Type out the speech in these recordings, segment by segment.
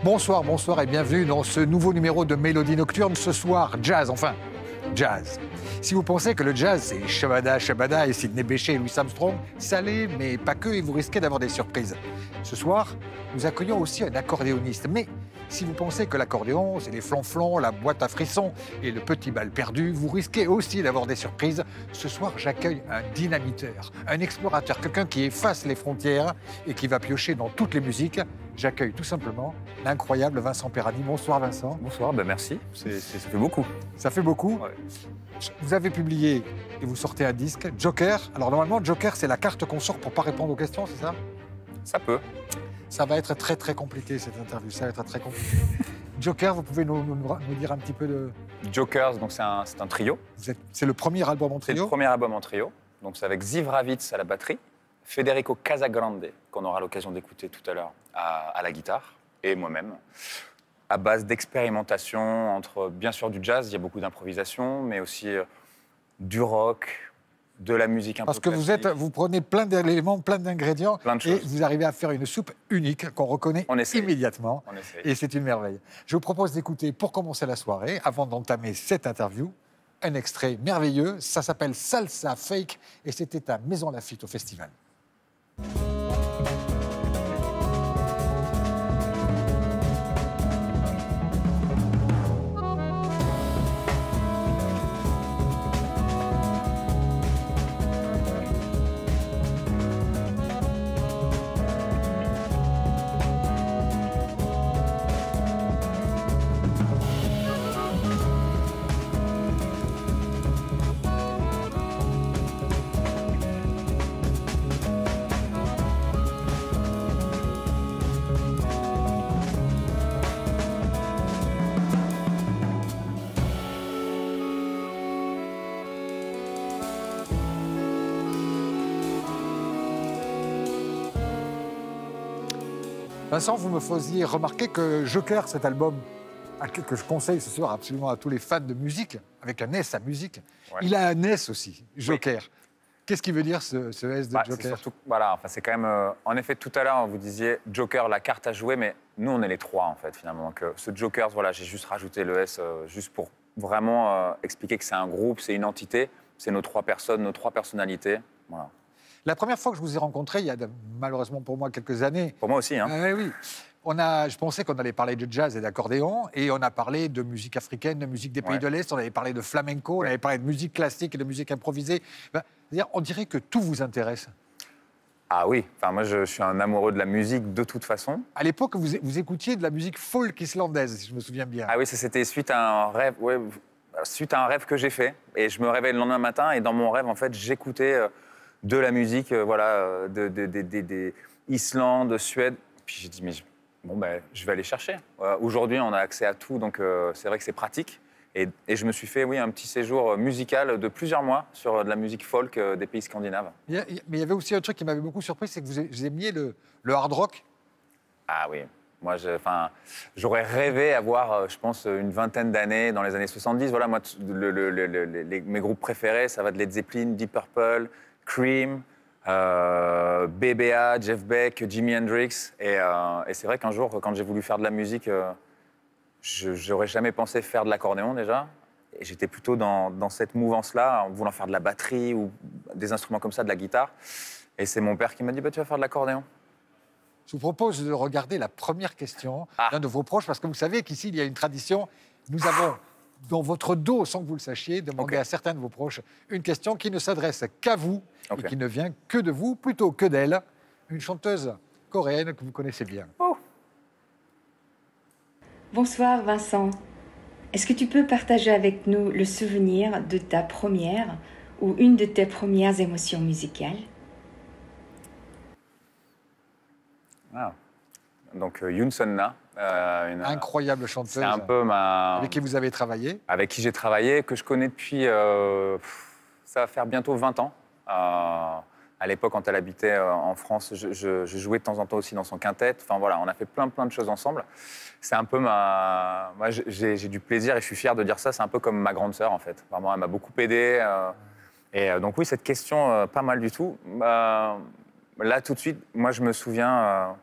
Bonsoir, bonsoir et bienvenue dans ce nouveau numéro de Mélodie Nocturne. Ce soir, jazz, enfin, jazz. Si vous pensez que le jazz, c'est Shabada, Shabada et Sidney Bechet et Louis Armstrong, ça l'est, mais pas que, et vous risquez d'avoir des surprises. Ce soir, nous accueillons aussi un accordéoniste. Mais si vous pensez que l'accordéon, c'est les flonflons, la boîte à frissons et le petit bal perdu, vous risquez aussi d'avoir des surprises. Ce soir, j'accueille un dynamiteur, un explorateur, quelqu'un qui efface les frontières et qui va piocher dans toutes les musiques. J'accueille tout simplement l'incroyable Vincent Perani. Bonsoir Vincent. Bonsoir, ben merci, ça fait beaucoup. Ça fait beaucoup. Ouais. Vous avez publié et vous sortez un disque, Joker. Alors normalement, Joker, c'est la carte qu'on sort pour pas répondre aux questions, c'est ça? Ça peut. Ça va être très très compliqué cette interview, ça va être très compliqué. Joker, vous pouvez nous dire un petit peu de... Jokers, donc c'est un trio. C'est le premier album en C'est trio? le premier album en trio. Donc c'est avec Ziv Ravitz à la batterie, Federico Casagrande, qu'on aura l'occasion d'écouter tout à l'heure, à la guitare, et moi-même. À base d'expérimentation entre, bien sûr, du jazz, il y a beaucoup d'improvisation, mais aussi du rock, de la musique un Parce peu que classique. vous prenez plein d'éléments, plein d'ingrédients, Plein de et choses. vous arrivez à faire une soupe unique qu'on reconnaît On essaye. immédiatement. On essaye. Et c'est une merveille. Je vous propose d'écouter, pour commencer la soirée, avant d'entamer cette interview, un extrait merveilleux. Ça s'appelle Salsa Fake, et c'était à Maison Lafitte au festival. Vincent, vous me faisiez remarquer que Joker, cet album, que je conseille ce soir absolument à tous les fans de musique, avec un S à musique, Ouais. il a un S aussi, Joker. Oui. Qu'est-ce qui veut dire ce S de Bah, Joker? c'est surtout, voilà, enfin, c'est quand même... en effet, tout à l'heure, vous disiez Joker, la carte à jouer, mais nous, on est les trois, en fait, finalement. Donc, ce Joker, voilà, j'ai juste rajouté le S, juste pour vraiment expliquer que c'est un groupe, c'est une entité, c'est nos trois personnes, nos trois personnalités. Voilà. La première fois que je vous ai rencontré, il y a malheureusement pour moi quelques années... Pour moi aussi, hein. Oui. Je pensais qu'on allait parler de jazz et d'accordéon, et on a parlé de musique africaine, de musique des pays de l'Est, on avait parlé de flamenco, on avait parlé de musique classique et de musique improvisée. C'est-à-dire, on dirait que tout vous intéresse. Ah oui, enfin, moi, je suis un amoureux de la musique de toute façon. À l'époque, vous écoutiez de la musique folk islandaise, si je me souviens bien. Ah oui, ça, c'était suite à un rêve, suite à un rêve que j'ai fait. Et je me réveille le lendemain matin, et dans mon rêve, en fait, j'écoutais de la musique, des Islande, Suède. Puis j'ai dit, mais je vais aller chercher. Aujourd'hui, on a accès à tout, donc c'est vrai que c'est pratique. Et je me suis fait, oui, un petit séjour musical de plusieurs mois sur de la musique folk des pays scandinaves. Mais il y avait aussi un truc qui m'avait beaucoup surpris, c'est que vous aimiez le hard rock. Ah oui, moi, j'aurais rêvé avoir, je pense, une vingtaine d'années, dans les années 70. Voilà, moi, mes groupes préférés, ça va de Led Zeppelin, Deep Purple, Cream, BBA, Jeff Beck, Jimi Hendrix. Et c'est vrai qu'un jour, quand j'ai voulu faire de la musique, j'aurais jamais pensé faire de l'accordéon déjà. Et j'étais plutôt dans cette mouvance-là, en voulant faire de la batterie ou des instruments comme ça, de la guitare. Et c'est mon père qui m'a dit, tu vas faire de l'accordéon. Je vous propose de regarder la première question d'un de vos proches, parce que vous savez qu'ici, il y a une tradition. Nous avons, dans votre dos, sans que vous le sachiez, demandé à certains de vos proches une question qui ne s'adresse qu'à vous et qui ne vient que de vous, plutôt que d'elle, une chanteuse coréenne que vous connaissez bien. Oh. Bonsoir Vincent. Est-ce que tu peux partager avec nous le souvenir de ta première ou une de tes premières émotions musicales? Ah. Donc Yoon Sun-na, incroyable chanteuse. C'est un peu avec qui vous avez travaillé. Avec qui j'ai travaillé, que je connais depuis, ça va faire bientôt 20 ans. À l'époque, quand elle habitait en France, je jouais de temps en temps aussi dans son quintet. Enfin voilà, on a fait plein de choses ensemble. C'est un peu moi, j'ai du plaisir et je suis fier de dire ça. C'est un peu comme ma grande sœur en fait. Vraiment, elle m'a beaucoup aidé. Donc oui, cette question, pas mal du tout. Là, tout de suite, moi, je me souviens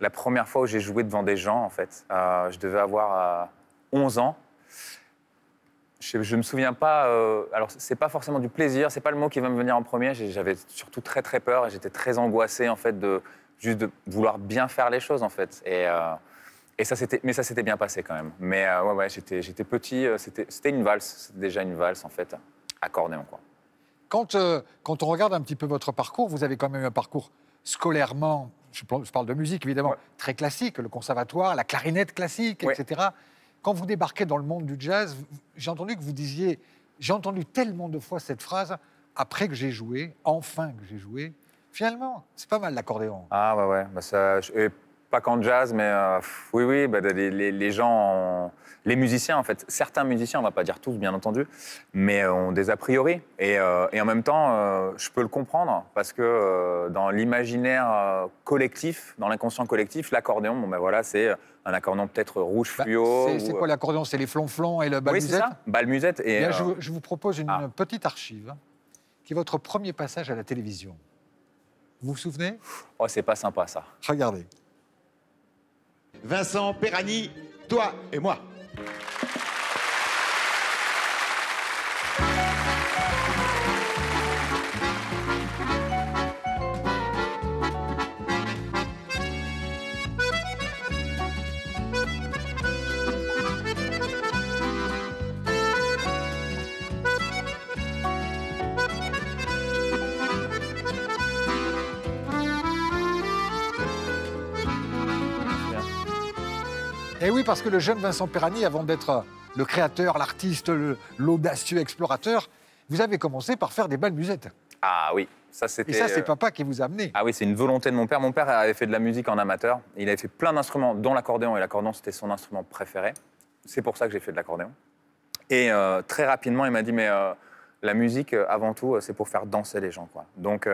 la première fois où j'ai joué devant des gens, en fait. Je devais avoir 11 ans. Je me souviens pas. Alors, c'est pas forcément du plaisir, c'est pas le mot qui va me venir en premier. J'avais surtout très très peur et j'étais très angoissé en fait juste de vouloir bien faire les choses en fait. Et ça s'était bien passé quand même. Mais ouais, j'étais petit. C'était une valse. C'était déjà une valse en fait, accordéon quoi. Quand on regarde un petit peu votre parcours, vous avez quand même un parcours scolairement, je parle de musique évidemment, Ouais. très classique, le conservatoire, la clarinette classique, Ouais. etc. Quand vous débarquez dans le monde du jazz, j'ai entendu que vous disiez, j'ai entendu tellement de fois cette phrase, après que j'ai joué, enfin que j'ai joué, finalement, c'est pas mal l'accordéon. Ah ouais. Bah, et pas qu'en jazz, mais oui, bah, les gens, les musiciens en fait, certains musiciens, on va pas dire tous bien entendu, mais ont des a priori. Et en même temps, je peux le comprendre parce que dans l'imaginaire collectif, dans l'inconscient collectif, l'accordéon, bon ben voilà, c'est un accordéon peut-être rouge Bah, fluo. c'est quoi l'accordéon? C'est les flonflons et le Oui, c'est balmusette? ça, balmusette. Et Bien, je vous propose une Ah. petite archive qui est votre premier passage à la télévision. Vous vous souvenez? oh, c'est pas sympa ça. Regardez. Vincent Perani, toi et moi. Et oui, parce que le jeune Vincent Perani, avant d'être le créateur, l'artiste, l'audacieux explorateur, vous avez commencé par faire des balmusettes. Ah oui, ça c'était. Et ça, c'est papa qui vous a amené. Ah oui, c'est une volonté de mon père. Mon père avait fait de la musique en amateur. Il avait fait plein d'instruments, dont l'accordéon. Et l'accordéon, c'était son instrument préféré. C'est pour ça que j'ai fait de l'accordéon. Et très rapidement, il m'a dit, mais la musique, avant tout, c'est pour faire danser les gens, quoi. Donc,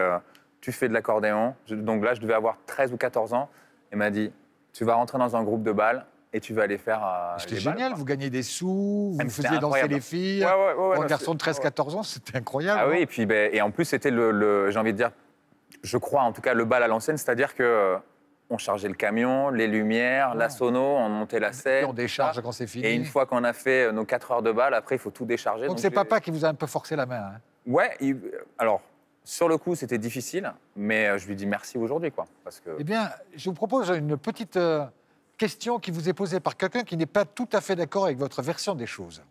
tu fais de l'accordéon. Donc là, je devais avoir 13 ou 14 ans. Il m'a dit, tu vas rentrer dans un groupe de bal et tu vas aller faire C'était les balles, génial, quoi. vous gagnez des sous, Ah, vous mais c'était faisiez danser incroyable. les filles. Ouais, Pour un non, garçon de c'était- 13-14 ans, c'était incroyable. Ah hein. oui, et puis et en plus c'était j'ai envie de dire, je crois en tout cas le bal à l'ancienne, c'est-à-dire que on chargeait le camion, les lumières, la sono, on montait la Et scène. on décharge tout ça. quand c'est fini. Et une fois qu'on a fait nos 4 heures de bal, après il faut tout décharger. Donc c'est j'ai- papa qui vous a un peu forcé la main. hein. Ouais, alors sur le coup c'était difficile, mais je lui dis merci aujourd'hui quoi, parce que Eh bien, je vous propose une petite question qui vous est posée par quelqu'un qui n'est pas tout à fait d'accord avec votre version des choses.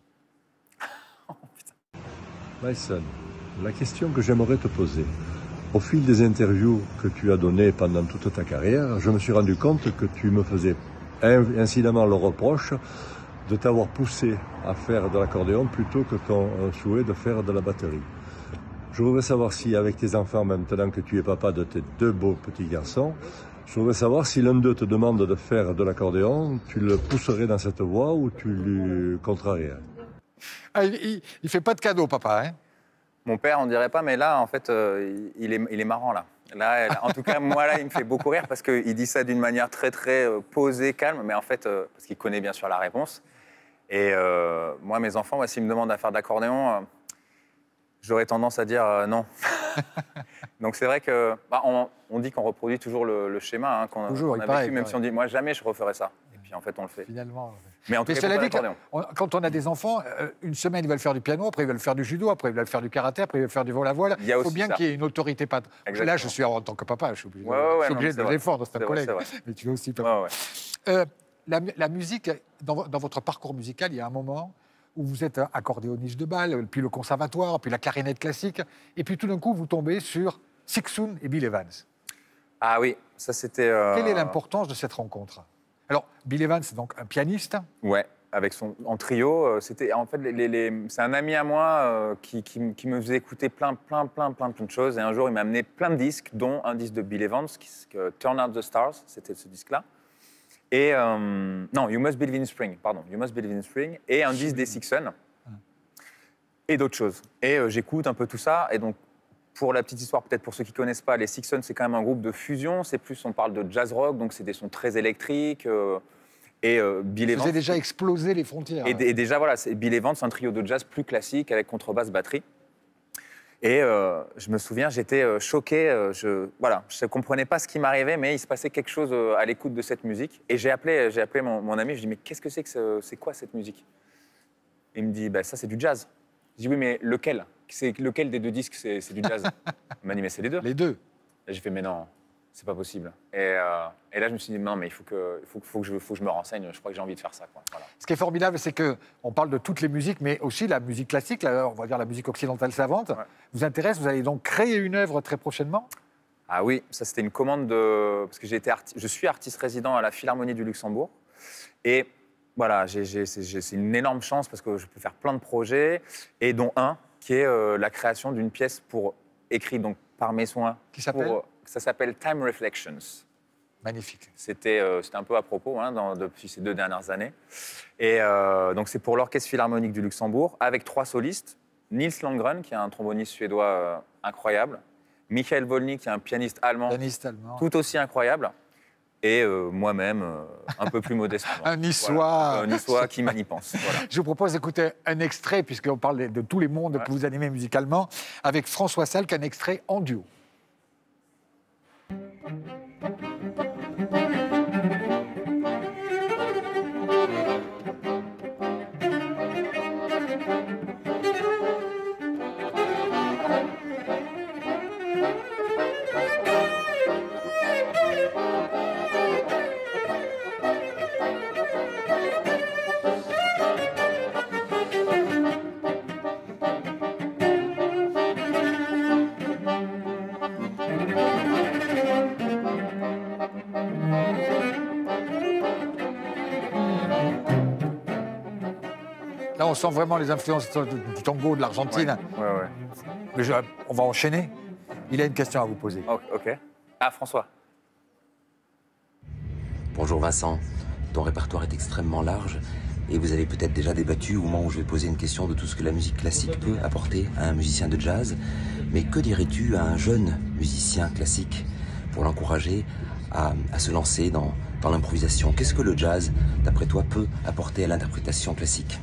My son, la question que j'aimerais te poser. Au fil des interviews que tu as données pendant toute ta carrière, je me suis rendu compte que tu me faisais incidemment le reproche de t'avoir poussé à faire de l'accordéon plutôt que ton souhait de faire de la batterie. Je voudrais savoir si, avec tes enfants, maintenant que tu es papa de tes 2 beaux petits garçons, je voudrais savoir si l'un d'eux te demande de faire de l'accordéon, tu le pousserais dans cette voie ou tu lui contrarierais. Ah, il fait pas de cadeau, papa. Hein. mon père on dirait pas, mais là en fait il est marrant là. Là, en tout cas, moi, là, il me fait beaucoup rire parce qu'il dit ça d'une manière très, très posée, calme, mais en fait, parce qu'il connaît bien sûr la réponse. Et moi, mes enfants, s'ils me demandent à faire de l'accordéon, j'aurais tendance à dire non. Donc, c'est vrai que on dit qu'on reproduit toujours le schéma qu'on Toujours, il a paraît, vécu, même paraît. si on dit, moi, jamais je referais ça. Et puis, en fait, on le fait. Finalement. Mais en tout Mais cas, cela pour dit, l'accordéon. quand on a des enfants, une semaine, ils veulent faire du piano, après, ils veulent faire du judo, après, ils veulent faire du karaté, après, ils veulent faire du vol-à-voile. Il y a faut aussi bien ça. qu'il y ait une autorité paternelle. Là, Exactement. je suis en tant que papa, je suis obligé, Ouais, je suis non, obligé c'est de vrai. défendre, c'est un C'est vrai, collègue. c'est vrai. Mais tu es aussi papa. Ouais. La musique, dans votre parcours musical, il y a un moment où vous êtes accordéoniste de bal, puis le conservatoire, puis la clarinette classique, et puis tout d'un coup, vous tombez sur Sixun et Bill Evans. Ah oui, ça c'était. Quelle est l'importance de cette rencontre? Alors, Bill Evans, c'est donc un pianiste. Ouais, avec en trio. C'était en fait, c'est un ami à moi qui me faisait écouter plein de choses. Et un jour, il m'a amené plein de disques, dont un disque de Bill Evans, Turn Out the Stars, c'était ce disque-là. Et non, You Must Believe in Spring, pardon, You Must Believe in Spring, et un disque des Sixun, et d'autres choses. Et j'écoute un peu tout ça, et donc pour la petite histoire, peut-être pour ceux qui connaissent pas, les Sixun, c'est quand même un groupe de fusion. C'est plus, on parle de jazz rock, donc c'est des sons très électriques. Et Bill Vous Evans. avez déjà explosé les frontières. Et déjà, voilà, Bill Evans, c'est un trio de jazz plus classique avec contrebasse, batterie. Et je me souviens, j'étais choqué. Je ne comprenais pas ce qui m'arrivait, mais il se passait quelque chose à l'écoute de cette musique. Et j'ai appelé mon ami, je lui ai dit, mais qu'est-ce que c'est quoi cette musique? Il me dit, bah, ça c'est du jazz. Je dis, oui, mais lequel? C'est lequel des deux disques c'est du jazz? Il m'a dit, mais c'est les deux. Les deux. Et j'ai fait, mais non, c'est pas possible. Et là, je me suis dit, non, mais il faut que je me renseigne. Je crois que j'ai envie de faire ça, quoi. Voilà. Ce qui est formidable, c'est qu'on parle de toutes les musiques, mais aussi la musique classique, on va dire la musique occidentale savante, vous intéresse. Vous allez donc créer une œuvre très prochainement? Ah oui, ça c'était une commande de... Parce que je suis artiste résident à la Philharmonie du Luxembourg. Et voilà, c'est une énorme chance parce que je peux faire plein de projets, et dont un qui est la création d'une pièce écrite donc, par mes soins. Qui s'appelle? Ça s'appelle Time Reflections. Magnifique. C'était un peu à propos depuis ces 2 dernières années. Et donc c'est pour l'Orchestre Philharmonique du Luxembourg, avec 3 solistes. Nils Landgren, qui est un tromboniste suédois incroyable. Michael Volny, qui est un pianiste allemand, tout aussi incroyable. Et moi-même, un peu plus modeste. Un Niçois. Voilà. Un Niçois qui manipence. Voilà. Je vous propose d'écouter un extrait, puisqu'on parle de tous les mondes que vous animez musicalement, avec François Salk, un extrait en duo. Là, on sent vraiment les influences du tango de l'Argentine. Ouais. Mais on va enchaîner. Il a une question à vous poser. Ok. Ah, François. Bonjour Vincent, ton répertoire est extrêmement large et vous avez peut-être déjà débattu au moment où je vais poser une question de tout ce que la musique classique peut apporter à un musicien de jazz. Mais que dirais-tu à un jeune musicien classique pour l'encourager à se lancer dans l'improvisation? Qu'est-ce que le jazz, d'après toi, peut apporter à l'interprétation classique?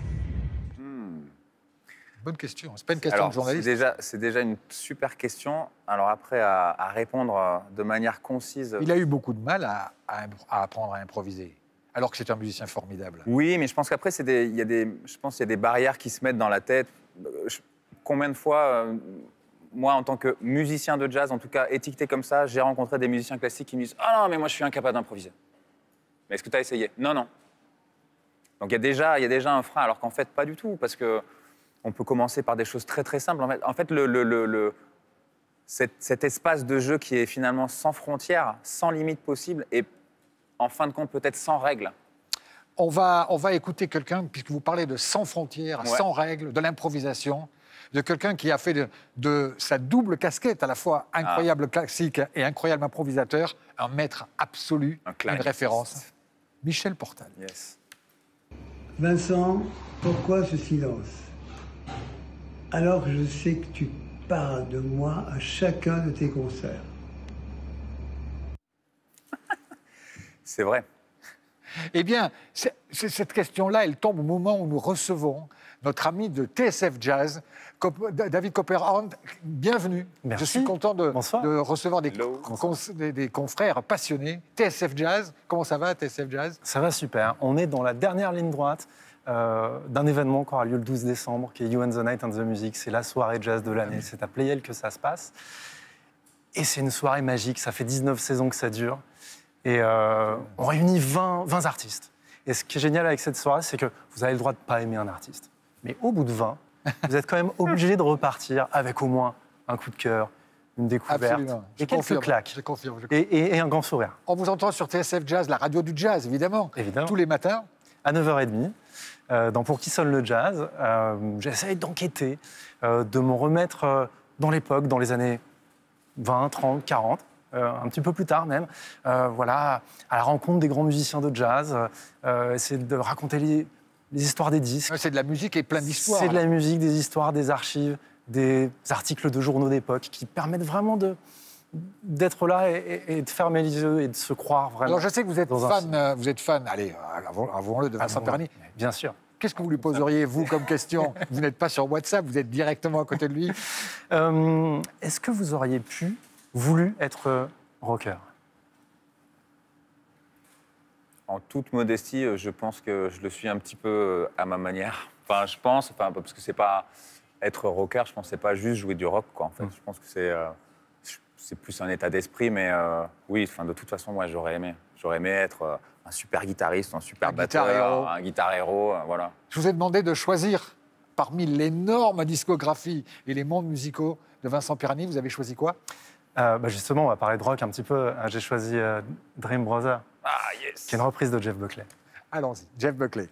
Bonne question. C'est pas une question de journaliste. C'est déjà une super question. Alors après, à répondre de manière concise... Il a eu beaucoup de mal à apprendre à improviser, alors que c'est un musicien formidable. Oui, mais je pense qu'après, il y a des barrières qui se mettent dans la tête. Combien de fois, moi, en tant que musicien de jazz, en tout cas étiqueté comme ça, j'ai rencontré des musiciens classiques qui me disent « Ah non, mais moi, je suis incapable d'improviser. » Mais est-ce que tu as essayé? Non. Donc il y a déjà un frein, alors qu'en fait, pas du tout, parce que on peut commencer par des choses très très simples. En fait, cet espace de jeu qui est finalement sans frontières, sans limite possible, et en fin de compte peut-être sans règles. On va écouter quelqu'un, puisque vous parlez de sans frontières, sans règles, de l'improvisation, de quelqu'un qui a fait de sa double casquette, à la fois incroyable classique et incroyable improvisateur, un maître absolu, une référence. Michel Portal. Yes. Vincent, pourquoi ce silence? Alors que je sais que tu parles de moi à chacun de tes concerts. C'est vrai. Eh bien, cette question-là, elle tombe au moment où nous recevons notre ami de TSF Jazz, David Copperhorn. Bienvenue. Merci. Je suis content de recevoir des confrères passionnés. TSF Jazz, comment ça va, TSF Jazz? Ça va super. On est dans la dernière ligne droite d'un événement qui aura lieu le 12 décembre, qui est You and the Night and the Music. C'est la soirée jazz de l'année. C'est à Playel que ça se passe. Et c'est une soirée magique. Ça fait 19 saisons que ça dure. Et on réunit 20 artistes. Et ce qui est génial avec cette soirée, c'est que vous avez le droit de ne pas aimer un artiste. Mais au bout de 20, vous êtes quand même obligé de repartir avec au moins un coup de cœur, une découverte. Absolument. Et quelques claques. Je confirme. Et un grand sourire. On vous entend sur TSF Jazz, la radio du jazz, évidemment. Tous les matins. À 9h30, dans Pour qui sonne le jazz, j'essaye d'enquêter, de me remettre dans l'époque, dans les années 20, 30, 40, un petit peu plus tard même, à la rencontre des grands musiciens de jazz, essayer de raconter les histoires des disques. C'est de la musique et plein d'histoires. C'est de la musique, des histoires, des archives, des articles de journaux d'époque qui permettent vraiment d'être là et de fermer les yeux et de se croire vraiment. Alors je sais que vous êtes fan, allez, avouons-le, de Vincent Perny. Bien sûr. Qu'est-ce que vous lui poseriez, vous, comme question? Vous n'êtes pas sur WhatsApp, vous êtes directement à côté de lui. Est-ce que vous auriez voulu être rocker? En toute modestie, je pense que je le suis un petit peu à ma manière. Enfin, je pense, parce que c'est pas être rocker, je pense que c'est pas juste jouer du rock, quoi. En fait, je pense que c'est plus un état d'esprit, mais oui, enfin, de toute façon, moi, j'aurais aimé être un super guitariste, un super batteur, un guitar héros, voilà. Je vous ai demandé de choisir parmi l'énorme discographie et les mondes musicaux de Vincent Pierani. Vous avez choisi quoi? Justement, on va parler de rock un petit peu. J'ai choisi Dream Brother, qui est une reprise de Jeff Buckley. Allons-y, Jeff Buckley.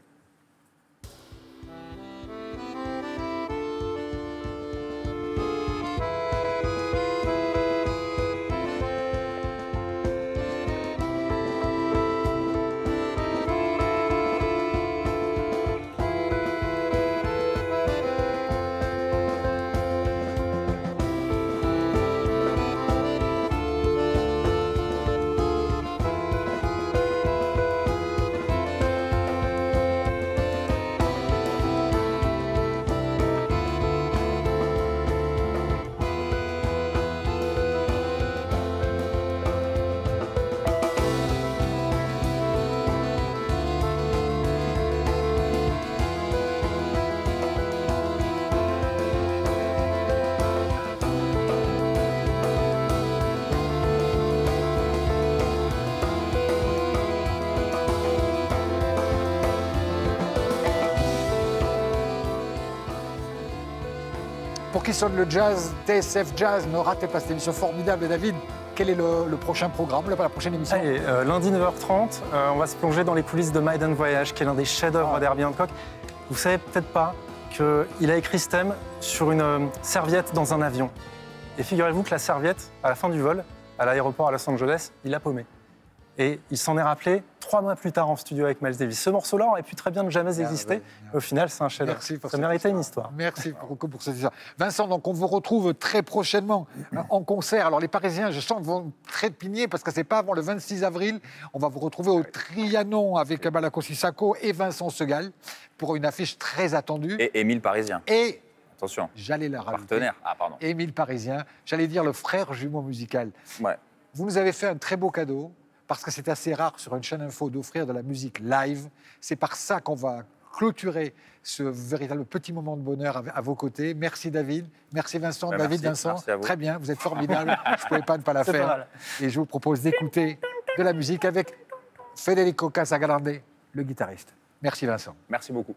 Pour qui sonne le jazz, TSF Jazz, ne ratez pas cette émission formidable. David, quel est le prochain programme, la prochaine émission? Allez, lundi 9h30, on va se plonger dans les coulisses de Maiden Voyage, qui est l'un des chefs-d'œuvre d'Herbie Hancock. Vous savez peut-être pas qu'il a écrit ce thème sur une serviette dans un avion. Et figurez-vous que la serviette, à la fin du vol, à l'aéroport à Los Angeles, il l'a paumée. Et il s'en est rappelé 3 mois plus tard en studio avec Miles Davis. Ce morceau-là aurait pu très bien ne jamais exister. Au final, c'est un chef-d'œuvre. Ça méritait une histoire. Merci beaucoup pour cette histoire. Vincent, donc on vous retrouve très prochainement en concert. Alors les Parisiens, je sens, vont trépigner parce que c'est pas avant le 26 avril. On va vous retrouver au Trianon avec Malako Sissako et Vincent Segal pour une affiche très attendue. Et Émile Parisien. Et attention. J'allais la rajouter. Partenaire. Ah, pardon. Émile Parisien. J'allais dire le frère jumeau musical. Ouais. Vous nous avez fait un très beau cadeau. Parce que c'est assez rare sur une chaîne info d'offrir de la musique live. C'est par ça qu'on va clôturer ce véritable petit moment de bonheur à vos côtés. Merci David, merci Vincent. David, merci, Vincent, merci à vous. Très bien, vous êtes formidable. Je ne pouvais pas ne pas la faire. Et je vous propose d'écouter de la musique avec Federico Casagrande, le guitariste. Merci Vincent. Merci beaucoup.